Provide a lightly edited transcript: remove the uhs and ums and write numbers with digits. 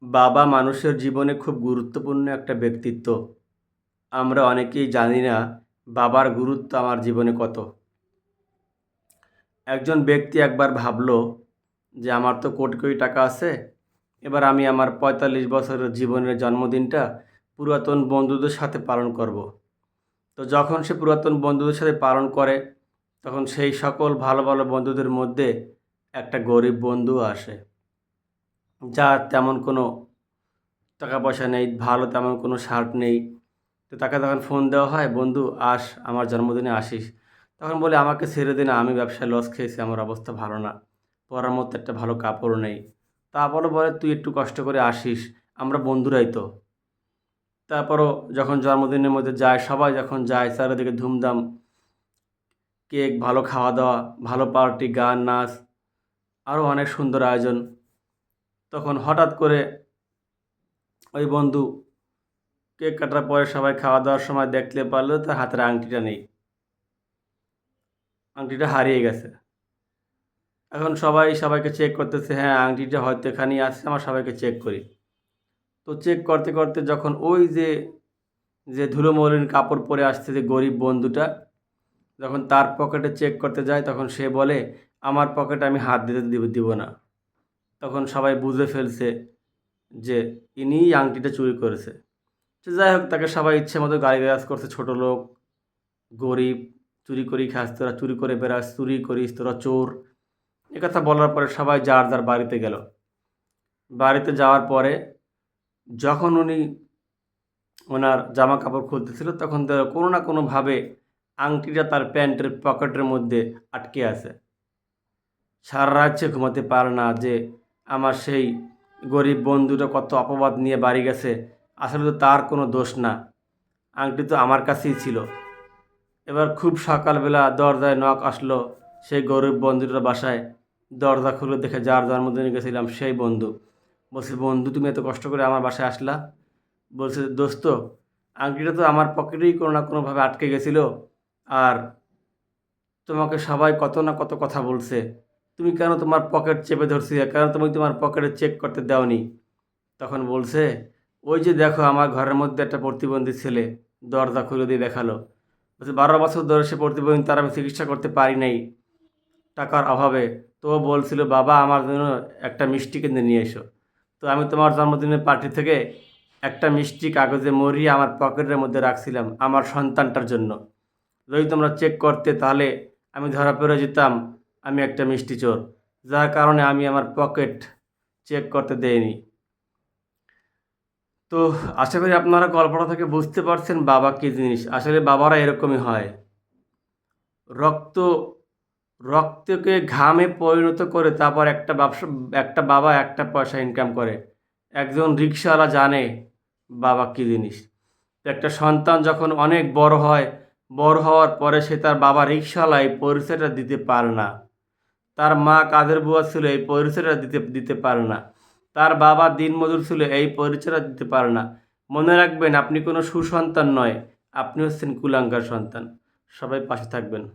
বাবা মানুষের জীবনে খুব গুরুত্বপূর্ণ একটা ব্যক্তিত্ব। আমরা অনেকেই জানি না বাবার গুরুত্ব আমার জীবনে কত। একজন ব্যক্তি একবার ভাবলো যে আমার তো কোটি কোটি টাকা আছে, এবার আমি আমার ৪৫ বছরের জীবনের জন্মদিনটা পুরাতন বন্ধুদের সাথে পালন করব। তো যখন সে পুরাতন বন্ধুদের সাথে পালন করে, তখন সেই সকল ভালো ভালো বন্ধুদের মধ্যে একটা গরিব বন্ধু আসে, যার তেমন কোনো টাকা পয়সা নেই, ভালো তেমন কোনো শার্ট নেই। তো তাকে তখন ফোন দেওয়া হয়, বন্ধু আমার জন্মদিনে আসিস। তখন বলে, আমাকে ছেড়ে দে না, আমি ব্যবসায় লস খেয়েছি, আমার অবস্থা ভালো না, পরার মতো একটা ভালো কাপড় নেই। তারপরও বলে, তুই একটু কষ্ট করে আসিস, আমরা বন্ধুরাই তো। তারপরও যখন জন্মদিনের মধ্যে যায়, সবাই যখন যায়, চারিদিকে ধুমধাম, কেক, ভালো খাওয়া দাওয়া, ভালো পার্টি, গান নাচ, আরও অনেক সুন্দর আয়োজন। তখন হঠাৎ করে ওই বন্ধু কেক কাটার পরে সবাই খাওয়া দাওয়ার সময় দেখতে পারলো তার হাতের আংটিটা নেই, আংটিটা হারিয়ে গেছে। এখন সবাই সবাইকে চেক করতেছে, হ্যাঁ আংটিটা হয়তো এখানেই আছে, আমার সবাইকে চেক করি। তো চেক করতে করতে যখন ওই যে যে ধুলোমলিন কাপড় পরে আসছে যে গরিব বন্ধুটা, যখন তার পকেটে চেক করতে যায়, তখন সে বলে, আমার পকেটে আমি হাত দিতে দিব না। তখন সবাই বুঝে ফেলছে যে ইনিই আংটিটা চুরি করেছে। তো যাই হোক, তাকে সবাই ইচ্ছে মতো গালিগালাজ করছে, ছোট লোক, গরিব, চুরি করেই খাস তোরা, চুরি করে বেড়াস, চুরি করিস তোরা, চোর। একথা বলার পরে সবাই যার যার বাড়িতে গেল। বাড়িতে যাওয়ার পরে যখন উনি ওনার জামা কাপড় খুলতেছিল, তখন কোনো না কোনোভাবে আংটিটা তার প্যান্টের পকেটের মধ্যে আটকে আছে। সারা রাত সে ঘুমাতে পারে না যে আমার সেই গরিব বন্ধুটা কত অপবাদ নিয়ে বাড়ি গেছে, আসলে তো তার কোনো দোষ না, আংটি তো আমার কাছেই ছিল। এবার খুব সকালবেলা দরজায় নক আসলো সেই গরিব বন্ধুটার বাসায়। দরজা খুলে দেখে যার জন্মদিনে গেছিলাম সেই বন্ধু। বলছে, বন্ধু তুমি এত কষ্ট করে আমার বাসায় আসলা? বলছে, দোস্ত আংটিটা তো আমার পকেটেই কোনো না কোনোভাবে আটকে গেছিলো, আর তোমাকে সবাই কত না কত কথা বলছে, তুমি কেন তোমার পকেট চেপে ধরছি, কেন তুমি তোমার পকেটে চেক করতে দাওনি? তখন বলছে, ওই যে দেখো আমার ঘরের মধ্যে একটা প্রতিবন্ধী ছেলে, দরজা খুলে দিয়ে দেখালো। বলছে, 12 বছর ধরে সে প্রতিবন্ধী, তার আমি চিকিৎসা করতে পারি নাই টাকার অভাবে। তো ও বলছিল, বাবা আমার জন্য একটা মিষ্টি কিনে নিয়ে এসো। তো আমি তোমার জন্মদিনের পার্টি থেকে একটা মিষ্টি কাগজে মরিয়ে আমার পকেটের মধ্যে রাখছিলাম আমার সন্তানটার জন্য। যদি তোমরা চেক করতে, তাহলে আমি ধরা পড়ে যেতাম আমি একটা মিষ্টি চোর, যার কারণে আমি আমার পকেট চেক করতে দেইনি। তো আশা করি আপনারা গল্পটা থেকে বুঝতে পারছেন বাবা কী জিনিস। আসলে বাবারা এরকমই হয়, রক্ত রক্তকে ঘামে পরিণত করে তারপর একটা ব্যবসা, একটা বাবা একটা পয়সা ইনকাম করে। একজন রিকশাওয়ালা জানে বাবা কী জিনিস। তো একটা সন্তান যখন অনেক বড় হয়, বড় হওয়ার পরে সে তার বাবা রিকশাওয়ালা এই পরিচয়টা দিতে পারে না। তার মা কাজের বুয়া ছিল, এই পরিচয়টা দিতে দিতে পারে না। তার বাবা দিনমজুর ছিল, এই পরিচয়টা দিতে পারে না। মনে রাখবেন, আপনি কোনো সুসন্তান নয়, আপনি হচ্ছেন কুলাঙ্গার সন্তান। সবাই পাশে থাকবেন।